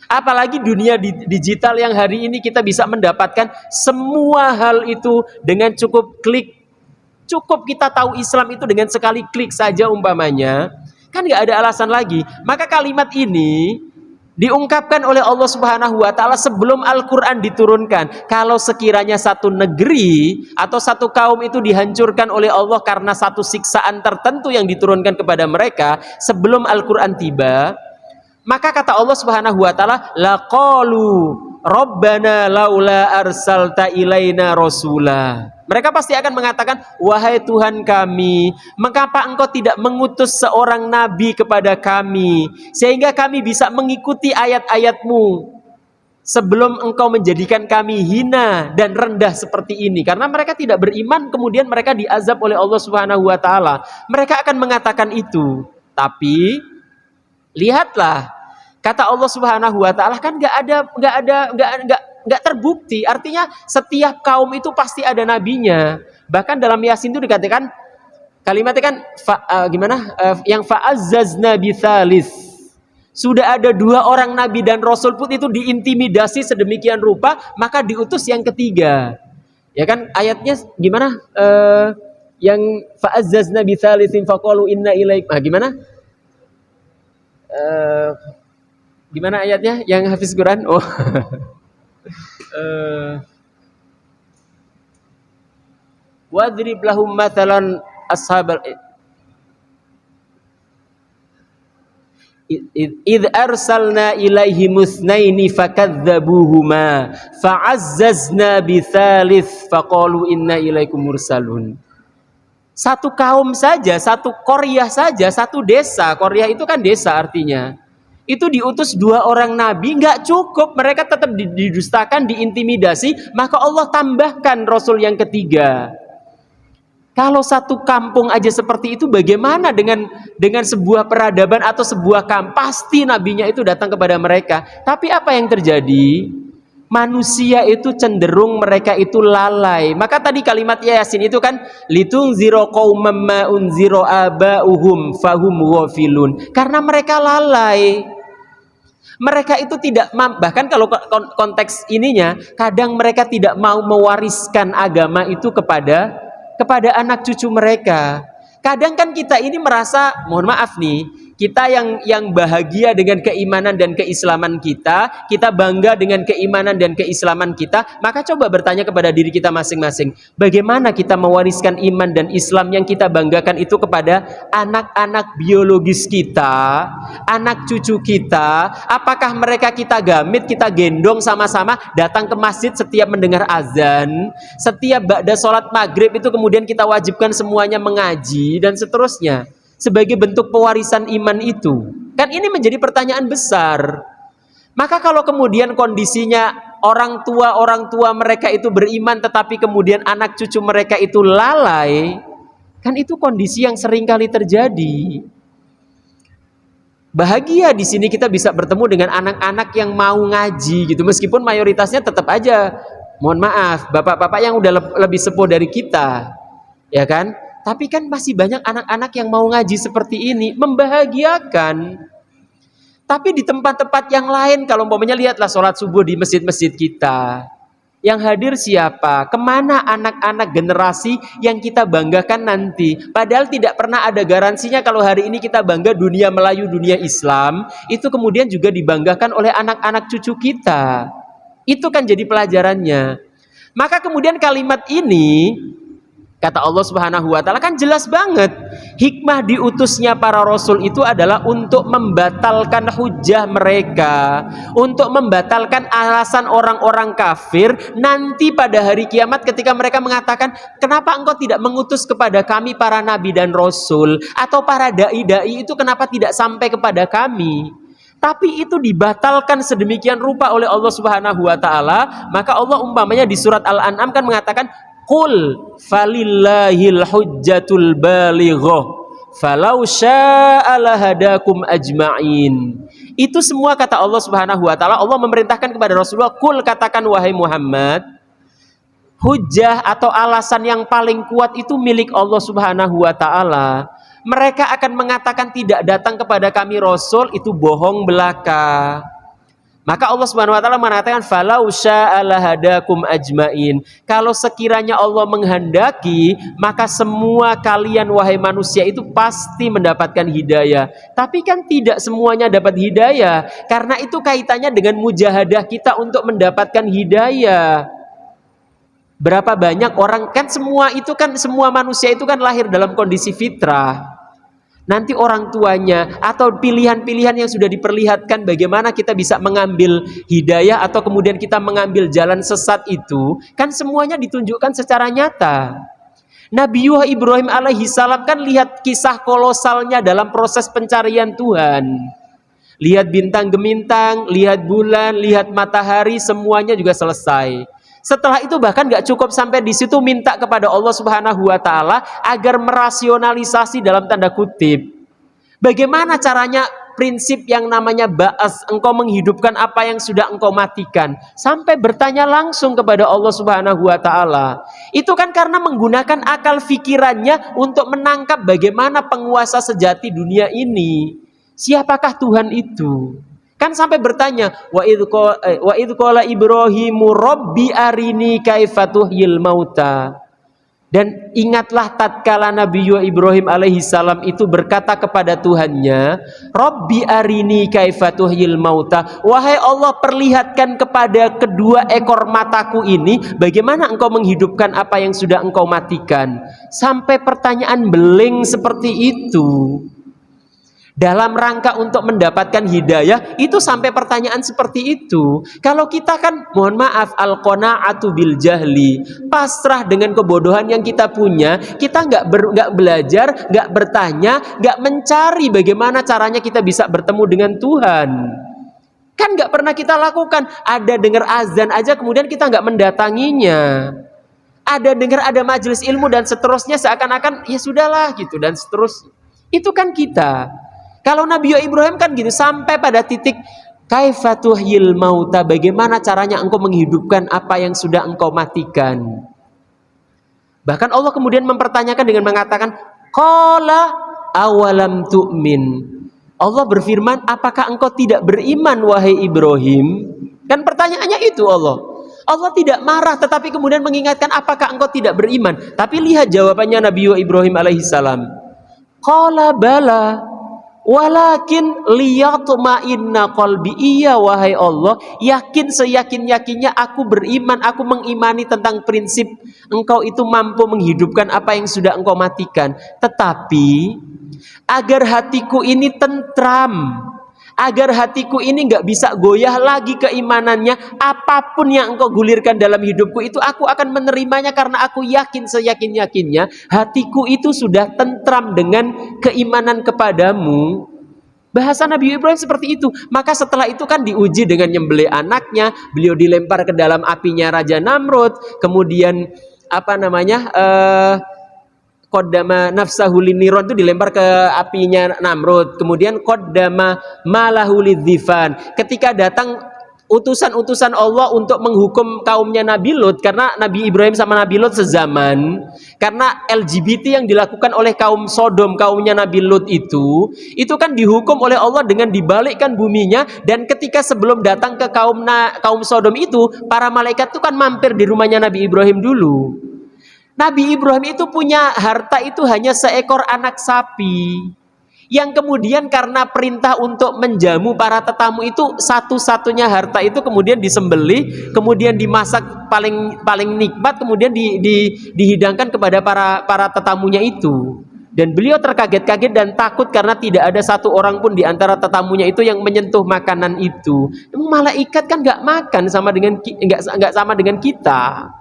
Apalagi dunia digital yang hari ini kita bisa mendapatkan semua hal itu dengan cukup klik. Cukup kita tahu Islam itu dengan sekali klik saja umpamanya. Kan nggak ada alasan lagi. Maka kalimat ini diungkapkan oleh Allah Subhanahu wa taala sebelum Al-Qur'an diturunkan. Kalau sekiranya satu negeri atau satu kaum itu dihancurkan oleh Allah karena satu siksaan tertentu yang diturunkan kepada mereka sebelum Al-Qur'an tiba, maka kata Allah Subhanahu wa taala, laqalu rabbana laula arsalta ilaina rasula. Mereka pasti akan mengatakan, wahai Tuhan kami, mengapa engkau tidak mengutus seorang nabi kepada kami, sehingga kami bisa mengikuti ayat-ayatmu, sebelum engkau menjadikan kami hina dan rendah seperti ini. Karena mereka tidak beriman, kemudian mereka diazab oleh Allah Subhanahu wa taala. Mereka akan mengatakan itu. Tapi lihatlah, kata Allah Subhanahu wa taala kan nggak terbukti. Artinya setiap kaum itu pasti ada nabinya. Bahkan dalam Yasin itu dikatakan kalimatnya kan yang fa'azzazna bitsalis. Sudah ada 2 orang nabi dan rasul pun itu diintimidasi sedemikian rupa, maka diutus yang ketiga. Ya kan ayatnya gimana? Yang fa'azzazna bi tsalitsin faqalu inna ilaikum. Gimana? Gimana ayatnya yang hafiz Quran? Oh. Wadrib lahum mathalan ashabal id arsalna ilaihi musnaini fakadzabuhuma fa'azzazna bitsalits faqalu inna ilaikum mursalun. Satu kaum saja, satu qaryah saja, satu desa. Qaryah itu kan desa artinya. Itu diutus 2 orang nabi, nggak cukup, mereka tetap didustakan, diintimidasi, maka Allah tambahkan rasul yang ketiga. Kalau satu kampung aja seperti itu, bagaimana dengan sebuah peradaban atau sebuah kampung? Pasti nabinya itu datang kepada mereka. Tapi apa yang terjadi? Manusia itu cenderung mereka itu lalai. Maka tadi kalimat Yasin itu kan litunzira qauman ma unzira abauhum fahum ghafilun. Karena mereka lalai. Mereka itu tidak bahkan kalau konteks ininya, kadang mereka tidak mau mewariskan agama itu kepada anak cucu mereka. Kadang kan kita ini merasa, mohon maaf nih, kita yang bahagia dengan keimanan dan keislaman kita bangga dengan keimanan dan keislaman kita, maka coba bertanya kepada diri kita masing-masing, bagaimana kita mewariskan iman dan Islam yang kita banggakan itu kepada anak-anak biologis kita, anak cucu kita? Apakah mereka kita gamit, kita gendong sama-sama datang ke masjid setiap mendengar azan, setiap ba'da sholat maghrib itu kemudian kita wajibkan semuanya mengaji dan seterusnya sebagai bentuk pewarisan iman itu? Kan ini menjadi pertanyaan besar. Maka kalau kemudian kondisinya orang tua mereka itu beriman tetapi kemudian anak cucu mereka itu lalai, kan itu kondisi yang sering kali terjadi. Bahagia di sini kita bisa bertemu dengan anak-anak yang mau ngaji gitu, meskipun mayoritasnya tetap aja, mohon maaf, bapak-bapak yang udah lebih sepuh dari kita, ya kan? Tapi kan masih banyak anak-anak yang mau ngaji seperti ini, membahagiakan. Tapi di tempat-tempat yang lain, kalau umpamanya lihatlah sholat subuh di masjid-masjid kita, yang hadir siapa? Kemana anak-anak generasi yang kita banggakan nanti? Padahal tidak pernah ada garansinya kalau hari ini kita bangga dunia Melayu, dunia Islam, itu kemudian juga dibanggakan oleh anak-anak cucu kita. Itu kan jadi pelajarannya. Maka kemudian kalimat ini, kata Allah Subhanahu wa taala, kan jelas banget. Hikmah diutusnya para rasul itu adalah untuk membatalkan hujah mereka, untuk membatalkan alasan orang-orang kafir nanti pada hari kiamat ketika mereka mengatakan, kenapa engkau tidak mengutus kepada kami para nabi dan rasul, atau para dai-dai itu kenapa tidak sampai kepada kami? Tapi itu dibatalkan sedemikian rupa oleh Allah Subhanahu wa taala. Maka Allah umpamanya di surat Al-An'am kan mengatakan, qul falillahil hujjatul balighah falau syaa'a lahadakum ajma'in. Itu semua kata Allah Subhanahu wa taala, Allah memerintahkan kepada Rasulullah, qul, katakan wahai Muhammad, hujjah atau alasan yang paling kuat itu milik Allah Subhanahu wa taala. Mereka akan mengatakan tidak datang kepada kami Rasul, itu bohong belaka. Maka Allah Subhanahu wa taala mengatakan falau syaa'a lahadakum ajmain. Kalau sekiranya Allah menghendaki, maka semua kalian wahai manusia itu pasti mendapatkan hidayah. Tapi kan tidak semuanya dapat hidayah, karena itu kaitannya dengan mujahadah kita untuk mendapatkan hidayah. Berapa banyak orang, kan semua manusia itu kan lahir dalam kondisi fitrah. Nanti orang tuanya atau pilihan-pilihan yang sudah diperlihatkan bagaimana kita bisa mengambil hidayah atau kemudian kita mengambil jalan sesat itu, kan semuanya ditunjukkan secara nyata. Nabiullah Ibrahim alaihi salam kan lihat kisah kolosalnya dalam proses pencarian Tuhan. Lihat bintang gemintang, lihat bulan, lihat matahari, semuanya juga selesai. Setelah itu bahkan gak cukup sampai di situ, minta kepada Allah Subhanahu wa taala agar merasionalisasi dalam tanda kutip. Bagaimana caranya prinsip yang namanya ba'as, engkau menghidupkan apa yang sudah engkau matikan, sampai bertanya langsung kepada Allah Subhanahu wa taala. Itu kan karena menggunakan akal fikirannya untuk menangkap bagaimana penguasa sejati dunia ini. Siapakah Tuhan itu? Kan sampai bertanya, wa idh qala Ibrahimu rabbi arini kaifa tuhyil mauta. Dan ingatlah tatkala Nabi Ibrahim alaihi salam itu berkata kepada Tuhannya, Rabbi arini kaifa tuhyil mauta. Wahai Allah, perlihatkan kepada kedua ekor mataku ini bagaimana engkau menghidupkan apa yang sudah engkau matikan. Sampai pertanyaan beling seperti itu. Dalam rangka untuk mendapatkan hidayah itu sampai pertanyaan seperti itu. Kalau kita kan mohon maaf, al-qanaatu bil jahli, pasrah dengan kebodohan yang kita punya. Kita nggak belajar, nggak bertanya, nggak mencari bagaimana caranya kita bisa bertemu dengan Tuhan. Kan nggak pernah kita lakukan. Ada dengar azan aja kemudian kita nggak mendatanginya. Ada dengar ada majelis ilmu dan seterusnya seakan-akan ya sudahlah gitu dan seterusnya. Itu kan kita. Kalau Nabi Ibrahim kan gitu, sampai pada titik kaifa tuhyil mauta, bagaimana caranya engkau menghidupkan apa yang sudah engkau matikan. Bahkan Allah kemudian mempertanyakan dengan mengatakan qala awalam tu'min. Allah berfirman, apakah engkau tidak beriman wahai Ibrahim? Kan pertanyaannya itu Allah. Allah tidak marah tetapi kemudian mengingatkan apakah engkau tidak beriman. Tapi lihat jawabannya Nabi Ibrahim alaihissalam. Qala bala walakin liyatma'inna qalbi. Iya wahai Allah, yakin seyakin-yakinnya aku beriman, aku mengimani tentang prinsip engkau itu mampu menghidupkan apa yang sudah engkau matikan. Tetapi agar hatiku ini tentram, agar hatiku ini nggak bisa goyah lagi keimanannya, apapun yang engkau gulirkan dalam hidupku itu aku akan menerimanya karena aku yakin seyakin-yakinnya hatiku itu sudah tentram dengan keimanan kepadamu. Bahasa Nabi Ibrahim seperti itu. Maka setelah itu kan diuji dengan nyembelih anaknya, beliau dilempar ke dalam apinya Raja Namrud, kemudian qaddama nafsahu liniron itu dilempar ke apinya Namrud. Kemudian qaddama malahu lidzifan. Ketika datang utusan-utusan Allah untuk menghukum kaumnya Nabi Lut, karena Nabi Ibrahim sama Nabi Lut sezaman, karena LGBT yang dilakukan oleh kaum Sodom, kaumnya Nabi Lut itu kan dihukum oleh Allah dengan dibalikkan buminya. Dan ketika sebelum datang ke kaum Sodom itu, para malaikat itu kan mampir di rumahnya Nabi Ibrahim dulu. Nabi Ibrahim itu punya harta itu hanya seekor anak sapi, yang kemudian karena perintah untuk menjamu para tetamu itu satu-satunya harta itu kemudian disembelih, kemudian dimasak paling nikmat, kemudian dihidangkan kepada para tetamunya itu. Dan beliau terkaget-kaget dan takut karena tidak ada satu orang pun di antara tetamunya itu yang menyentuh makanan itu. Malaikat kan nggak makan nggak sama dengan kita.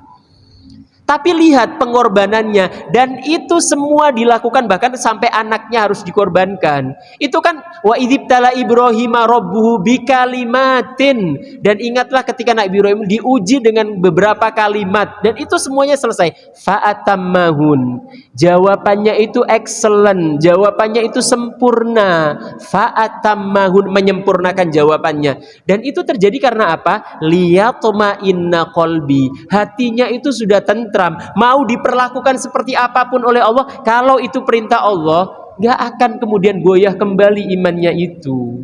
Tapi lihat pengorbanannya, dan itu semua dilakukan bahkan sampai anaknya harus dikorbankan. Itu kan wa idzibtala Ibrahima rabbuhu bikalimatin, dan ingatlah ketika Nabi Ibrahim diuji dengan beberapa kalimat dan itu semuanya selesai. Fa'atammahun. Jawabannya itu excellent, jawabannya itu sempurna. Fa'atammahun, menyempurnakan jawabannya. Dan itu terjadi karena apa? Liyatma'inna qalbi. Hatinya itu sudah tenang, mau diperlakukan seperti apapun oleh Allah, kalau itu perintah Allah, gak akan kemudian goyah kembali imannya itu.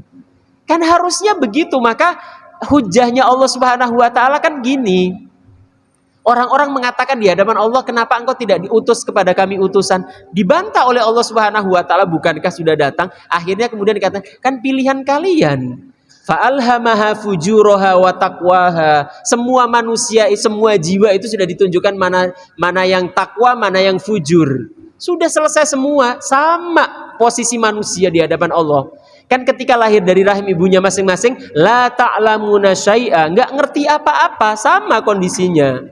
Kan harusnya begitu. Maka hujahnya Allah Subhanahu wa taala kan gini. Orang-orang mengatakan di hadapan Allah, kenapa engkau tidak diutus kepada kami utusan? Dibantah oleh Allah Subhanahu wa taala, bukankah sudah datang? Akhirnya kemudian dikatakan, kan pilihan kalian. Fa'alhamaha fujuraha wa taqwaha. Semua manusia, semua jiwa itu sudah ditunjukkan mana yang takwa, mana yang fujur. Sudah selesai semua, sama posisi manusia di hadapan Allah. Kan ketika lahir dari rahim ibunya masing-masing, la ta'lamuna syai'a, enggak ngerti apa-apa, sama kondisinya.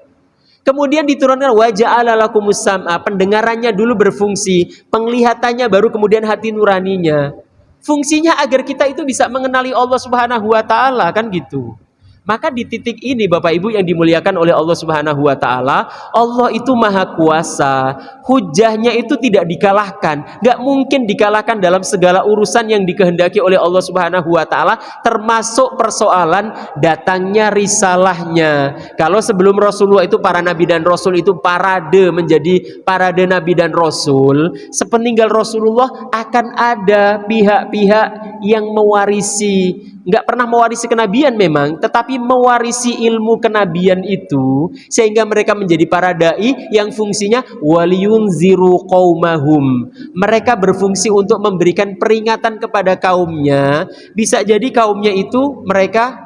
Kemudian diturunkan wa ja'ala lakumus sam'a, pendengarannya dulu berfungsi, penglihatannya baru kemudian hati nuraninya. Fungsinya agar kita itu bisa mengenali Allah Subhanahu wa taala, kan gitu. Maka di titik ini Bapak Ibu yang dimuliakan oleh Allah Subhanahu wa taala, Allah itu maha kuasa. Hujahnya itu tidak dikalahkan, gak mungkin dikalahkan dalam segala urusan yang dikehendaki oleh Allah Subhanahu wa taala, termasuk persoalan datangnya risalahnya. Kalau sebelum Rasulullah itu para nabi dan rasul itu parade menjadi parade nabi dan rasul, sepeninggal Rasulullah akan ada pihak-pihak yang mewarisi nggak pernah mewarisi kenabian memang, tetapi mewarisi ilmu kenabian itu sehingga mereka menjadi para dai yang fungsinya waliyunziru qaumahum. Mereka berfungsi untuk memberikan peringatan kepada kaumnya. Bisa jadi kaumnya itu mereka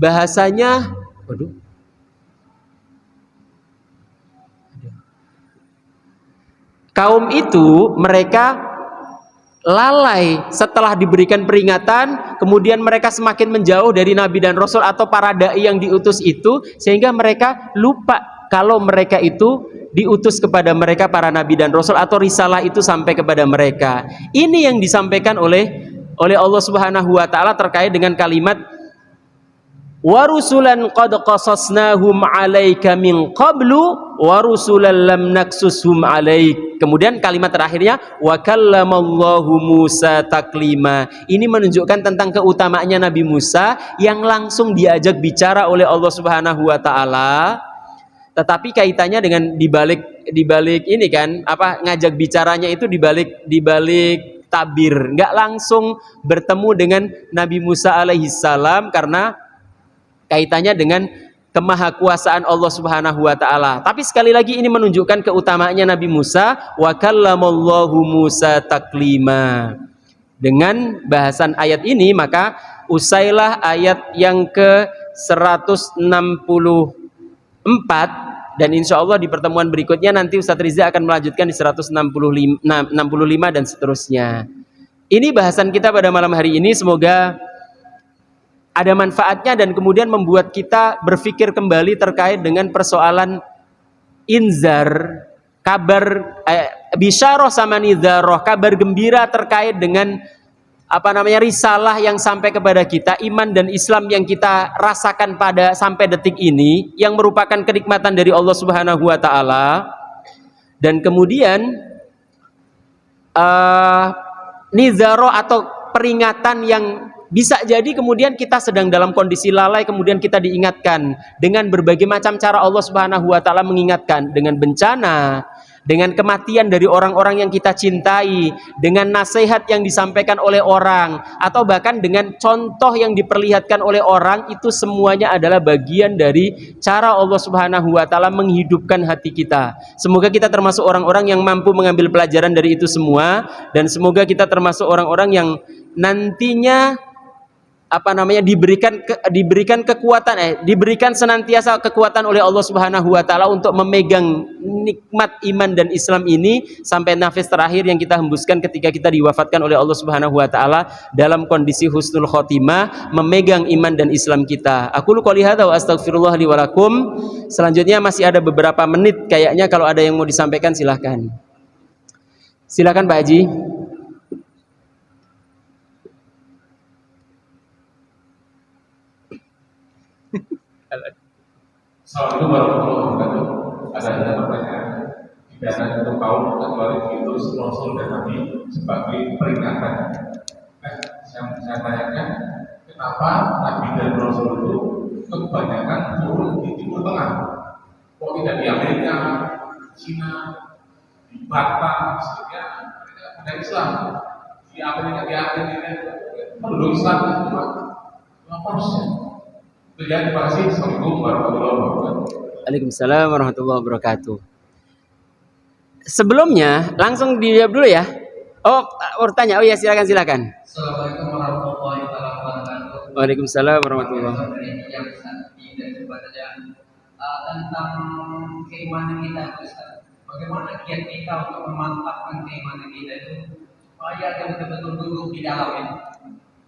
bahasanya, waduh, kaum itu mereka lalai setelah diberikan peringatan, kemudian mereka semakin menjauh dari Nabi dan Rasul atau para dai yang diutus itu, sehingga mereka lupa kalau mereka itu diutus kepada mereka para Nabi dan Rasul atau risalah itu sampai kepada mereka. Ini yang disampaikan oleh Allah Subhanahu wa taala terkait dengan kalimat warusulan qad qasasnahum 'alaika min qablu warusulan lam naksushum 'alaik. Kemudian kalimat terakhirnya wa kallamallahu Musa taklima. Ini menunjukkan tentang keutamaannya Nabi Musa yang langsung diajak bicara oleh Allah Subhanahu wa taala. Tetapi kaitannya dengan dibalik ini kan, apa ngajak bicaranya itu dibalik tabir, nggak langsung bertemu dengan Nabi Musa alaihissalam karena kaitannya dengan kemahakuasaan Allah Subhanahu wa taala. Tapi sekali lagi ini menunjukkan keutamaannya Nabi Musa, wa kallamallahu Musa taklima. Dengan bahasan ayat ini maka usailah ayat yang ke-164 dan insya Allah di pertemuan berikutnya nanti Ustadz Riza akan melanjutkan di 165 dan seterusnya. Ini bahasan kita pada malam hari ini, semoga ada manfaatnya dan kemudian membuat kita berpikir kembali terkait dengan persoalan inzar, kabar bisyarah sama nidharah, kabar gembira terkait dengan risalah yang sampai kepada kita, iman dan Islam yang kita rasakan pada sampai detik ini yang merupakan kenikmatan dari Allah Subhanahu wa taala. Dan kemudian nidharah atau peringatan yang bisa jadi kemudian kita sedang dalam kondisi lalai, kemudian kita diingatkan dengan berbagai macam cara. Allah Subhanahu wa taala mengingatkan dengan bencana, dengan kematian dari orang-orang yang kita cintai, dengan nasihat yang disampaikan oleh orang, atau bahkan dengan contoh yang diperlihatkan oleh orang. Itu semuanya adalah bagian dari cara Allah Subhanahu wa taala menghidupkan hati kita. Semoga kita termasuk orang-orang yang mampu mengambil pelajaran dari itu semua, dan semoga kita termasuk orang-orang yang nantinya diberikan kekuatan diberikan senantiasa kekuatan oleh Allah Subhanahu wa taala untuk memegang nikmat iman dan Islam ini sampai nafas terakhir yang kita hembuskan ketika kita diwafatkan oleh Allah Subhanahu wa taala dalam kondisi husnul khotimah, memegang iman dan Islam kita. Aku qouli hadza wa astaghfirullah li wa lakum. Selanjutnya masih ada beberapa menit kayaknya, kalau ada yang mau disampaikan silahkan. Silakan Pak Haji. Assalamualaikum warahmatullahi wabarakatuh. Ada pertanyaan, tidak ada satu kaum kecuali diutus Rasul dan Nabi sebagai peringatan. Saya tanyakan, kenapa Nabi dan Rasul itu kebanyakan turun di Timur Tengah? Kok tidak di Amerika, Cina, di Batam, sehingga ada Islam? Di Amerika penduduk Islam itu apa harusnya? Terima kasih. Assalamualaikum warahmatullahi wabarakatuh. Waalaikumsalam warahmatullahi wabarakatuh. Sebelumnya langsung dijawab dulu ya. Oh, bertanya. Oh ya, silakan. Assalamualaikum warahmatullahi wabarakatuh. Waalaikumsalam warahmatullahi wabarakatuh. Tentang keimanan kita, Ustaz. Bagaimana kiat kita untuk memantapkan keimanan kita itu supaya kita betul-betul duduk di dalam ini.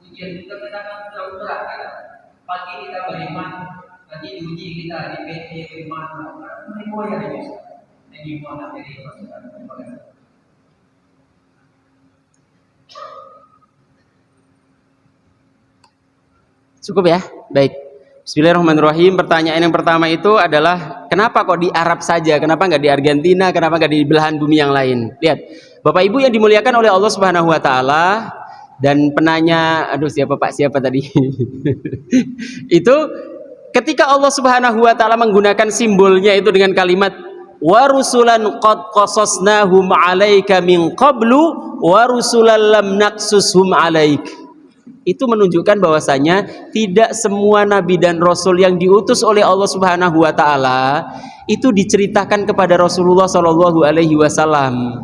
Ujian kita kadang-kadang terlalu berat kan? Pagi kita beriman, nanti diuji kita di PT beriman, semua yang ini. Ini mana dari Ustaz? Cukup ya? Baik. Bismillahirrahmanirrahim. Pertanyaan yang pertama itu adalah kenapa kok di Arab saja? Kenapa nggak di Argentina? Kenapa nggak di belahan bumi yang lain? Lihat, Bapak Ibu yang dimuliakan oleh Allah Subhanahu wa taala, dan penanya, siapa tadi? Itu ketika Allah Subhanahu wa taala menggunakan simbolnya itu dengan kalimat warusulan qad qasasnahum 'alaika min qablu warusulan lam naqsushum 'alaik. Itu menunjukkan bahwasanya tidak semua nabi dan rasul yang diutus oleh Allah Subhanahu wa taala itu diceritakan kepada Rasulullah Shallallahu alaihi wasallam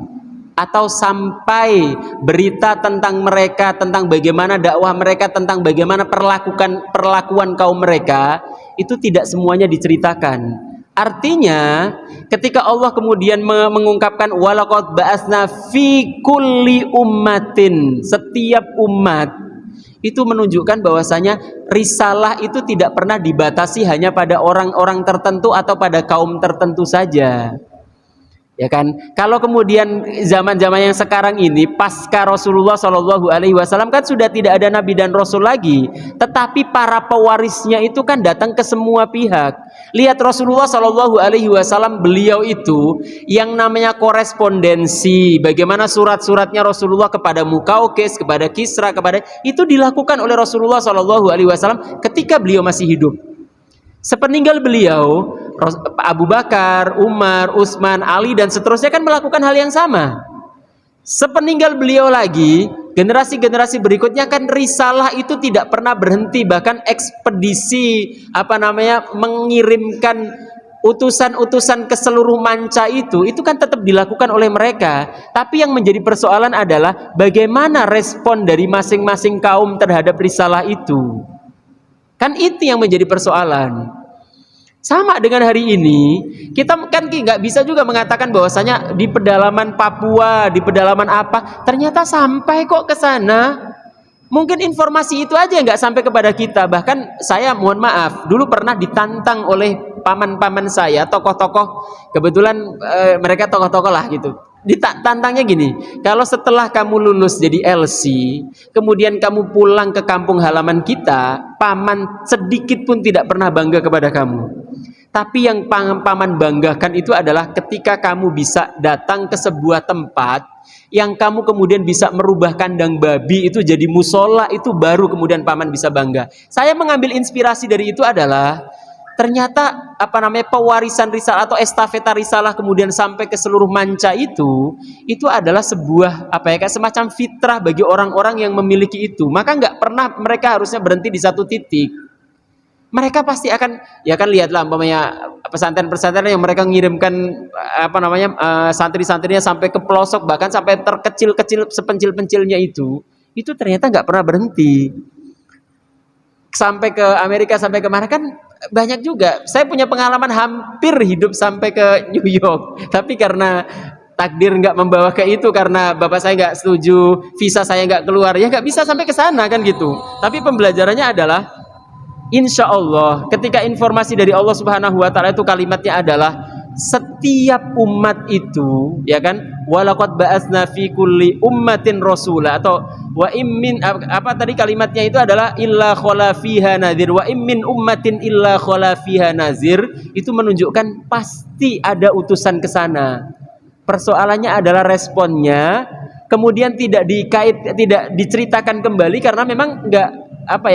atau sampai berita tentang mereka, tentang bagaimana dakwah mereka, tentang bagaimana perlakuan kaum mereka, itu tidak semuanya diceritakan. Artinya ketika Allah kemudian mengungkapkan walaqad ba'atsna fi kulli ummatin, setiap umat, itu menunjukkan bahwasanya risalah itu tidak pernah dibatasi hanya pada orang-orang tertentu atau pada kaum tertentu saja. Ya kan? Kalau kemudian zaman-zaman yang sekarang ini pasca Rasulullah Shallallahu alaihi wasallam kan sudah tidak ada nabi dan rasul lagi, tetapi para pewarisnya itu kan datang ke semua pihak. Lihat Rasulullah Shallallahu alaihi wasallam, beliau itu yang namanya korespondensi, bagaimana surat-suratnya Rasulullah kepada Mukaukis, kepada Kisra, kepada itu dilakukan oleh Rasulullah Shallallahu alaihi wasallam ketika beliau masih hidup. Sepeninggal beliau, Abu Bakar, Umar, Utsman, Ali dan seterusnya kan melakukan hal yang sama. Sepeninggal beliau lagi, generasi-generasi berikutnya kan risalah itu tidak pernah berhenti, bahkan ekspedisi mengirimkan utusan-utusan ke seluruh manca itu kan tetap dilakukan oleh mereka. Tapi yang menjadi persoalan adalah bagaimana respon dari masing-masing kaum terhadap risalah itu. Kan itu yang menjadi persoalan. Sama dengan hari ini, kita kan nggak bisa juga mengatakan bahwasanya di pedalaman Papua, di pedalaman apa, ternyata sampai kok ke sana. Mungkin informasi itu aja nggak sampai kepada kita. Bahkan saya mohon maaf, dulu pernah ditantang oleh paman-paman saya, tokoh-tokoh, kebetulan mereka tokoh-tokoh lah gitu. Ditantangnya gini, kalau setelah kamu lulus jadi LC, kemudian kamu pulang ke kampung halaman kita, paman sedikit pun tidak pernah bangga kepada kamu. Tapi yang paman banggakan itu adalah ketika kamu bisa datang ke sebuah tempat yang kamu kemudian bisa merubah kandang babi itu jadi musola, itu baru kemudian paman bisa bangga. Saya mengambil inspirasi dari itu adalah ternyata pewarisan risalah atau estafeta risalah kemudian sampai ke seluruh manca itu adalah sebuah kayak semacam fitrah bagi orang-orang yang memiliki itu. Maka nggak pernah mereka harusnya berhenti di satu titik. Mereka pasti akan, ya kan lihatlah pesantren-pesantren yang mereka mengirimkan santri-santrinya sampai ke pelosok, bahkan sampai terkecil-kecil sepencil-pencilnya itu ternyata nggak pernah berhenti. Sampai ke Amerika, sampai kemana kan banyak juga. Saya punya pengalaman hampir hidup sampai ke New York, tapi karena takdir nggak membawa ke itu, karena bapak saya nggak setuju, visa saya nggak keluar, ya nggak bisa sampai ke sana kan gitu. Tapi pembelajarannya adalah insya Allah ketika informasi dari Allah Subhanahu wa taala itu kalimatnya adalah setiap umat itu, ya kan, walaqad ba'atsna fi kulli ummatin rasula, atau wa immin kalimatnya itu adalah illa khala fiha nadhir, wa immin ummatin illa khala fiha nazir. Itu menunjukkan pasti ada utusan ke sana. Persoalannya adalah responnya kemudian tidak diceritakan kembali karena memang enggak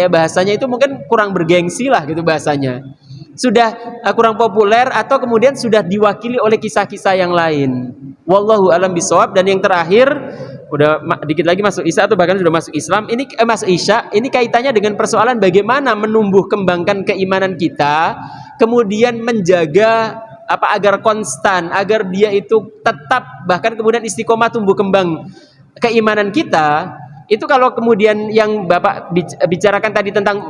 bahasanya itu mungkin kurang bergengsi lah gitu bahasanya. Sudah kurang populer atau kemudian sudah diwakili oleh kisah-kisah yang lain. Wallahu alam bisawab. Dan yang terakhir, udah dikit lagi masuk Isya atau bahkan sudah masuk Islam. Ini masuk Isya. Ini kaitannya dengan persoalan bagaimana menumbuh kembangkan keimanan kita, kemudian menjaga agar konstan, agar dia itu tetap bahkan kemudian istiqomah tumbuh kembang keimanan kita. Itu kalau kemudian yang Bapak bicarakan tadi tentang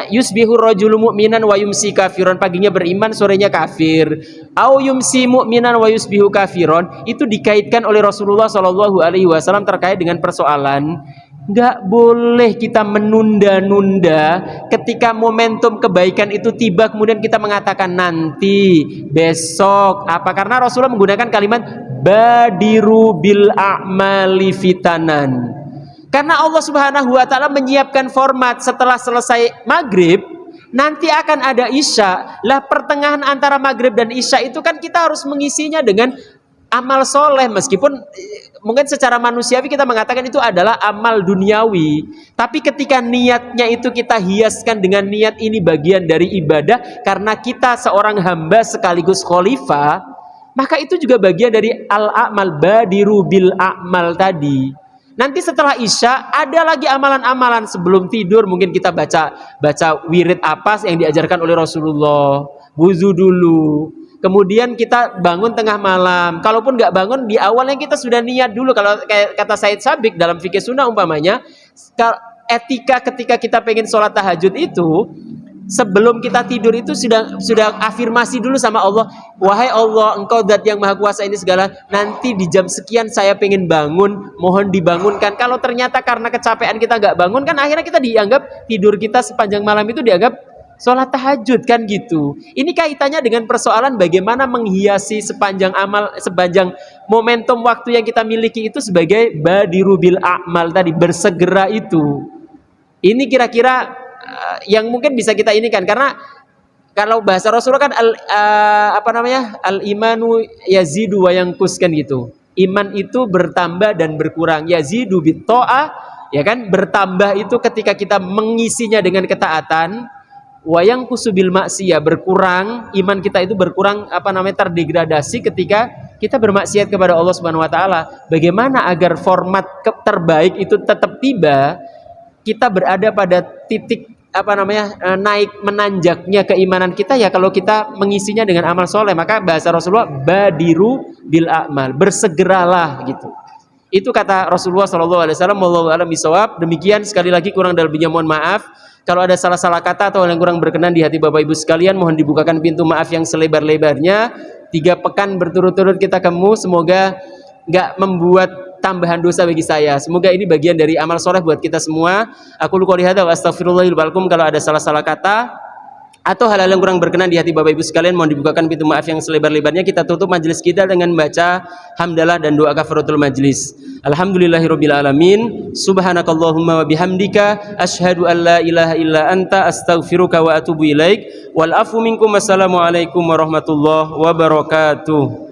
yusbihu rajulu mu'minan wa yumsi kafiron, paginya beriman sorenya kafir, au yumsi mu'minan wa yusbihu kafiron, itu dikaitkan oleh Rasulullah Shallallahu alaihi wasallam terkait dengan persoalan nggak boleh kita menunda-nunda ketika momentum kebaikan itu tiba kemudian kita mengatakan nanti, besok, karena Rasulullah menggunakan kalimat badiru bil a'mali fitanan. Karena Allah Subhanahu wa taala menyiapkan format setelah selesai maghrib nanti akan ada Isya. Lah pertengahan antara maghrib dan Isya itu kan kita harus mengisinya dengan amal soleh, meskipun mungkin secara manusiawi kita mengatakan itu adalah amal duniawi, tapi ketika niatnya itu kita hiaskan dengan niat ini bagian dari ibadah karena kita seorang hamba sekaligus khalifah, maka itu juga bagian dari al-a'mal, badiru bil a'mal tadi. Nanti setelah Isya ada lagi amalan-amalan sebelum tidur, mungkin kita baca wirid apa yang diajarkan oleh Rasulullah, wuzu dulu. Kemudian kita bangun tengah malam. Kalaupun nggak bangun di awalnya kita sudah niat dulu. Kalau kayak kata Said Sabiq dalam fikih sunnah umpamanya, etika ketika kita pengen sholat tahajud itu, sebelum kita tidur itu sudah afirmasi dulu sama Allah, wahai Allah, Engkau zat yang maha kuasa ini segala, nanti di jam sekian saya pengen bangun, mohon dibangunkan. Kalau ternyata karena kecapean kita nggak bangun, kan akhirnya kita dianggap tidur kita sepanjang malam itu dianggap sholat tahajud, kan gitu. Ini kaitannya dengan persoalan bagaimana menghiasi sepanjang momentum waktu yang kita miliki itu sebagai badiru bil a'mal tadi, bersegera itu. Ini kira-kira yang mungkin bisa kita ini kan, karena kalau bahasa Rasulullah kan al imanu yazidu wa yanqus kan gitu. Iman itu bertambah dan berkurang. Yazidu bit ta'ah, ya kan, bertambah itu ketika kita mengisinya dengan ketaatan. Wa yanqusu bil maksiyah, berkurang, iman kita itu berkurang terdegradasi ketika kita bermaksiat kepada Allah Subhanahu wa taala. Bagaimana agar format terbaik itu tetap tiba? Kita berada pada titik naik menanjaknya keimanan kita ya kalau kita mengisinya dengan amal soleh. Maka bahasa Rasulullah badiru bil a'mal, bersegeralah gitu. Itu kata Rasulullah SAW. Wallahu a'lam bishawab. Demikian, sekali lagi kurang dan lebihnya mohon maaf. Kalau ada salah-salah kata atau yang kurang berkenan di hati Bapak Ibu sekalian, mohon dibukakan pintu maaf yang selebar-lebarnya. 3 pekan berturut-turut kita ketemu, semoga nggak membuat tambahan dosa bagi saya. Semoga ini bagian dari amal soleh buat kita semua. Aku qouli hadza wa astaghfirullahal lakum. Kalau ada salah-salah kata atau hal-hal yang kurang berkenan di hati Bapak Ibu sekalian, mohon dibukakan pintu maaf yang selebar-lebarnya. Kita tutup majelis kita dengan baca hamdalah dan doa kafaratul majelis. Alhamdulillahirabbil alamin. Subhanakallahumma wa bihamdika asyhadu an la ilaha illa anta astaghfiruka wa atubu ilaik. Wal afu minkum. Wassalamualaikum warahmatullahi wabarakatuh.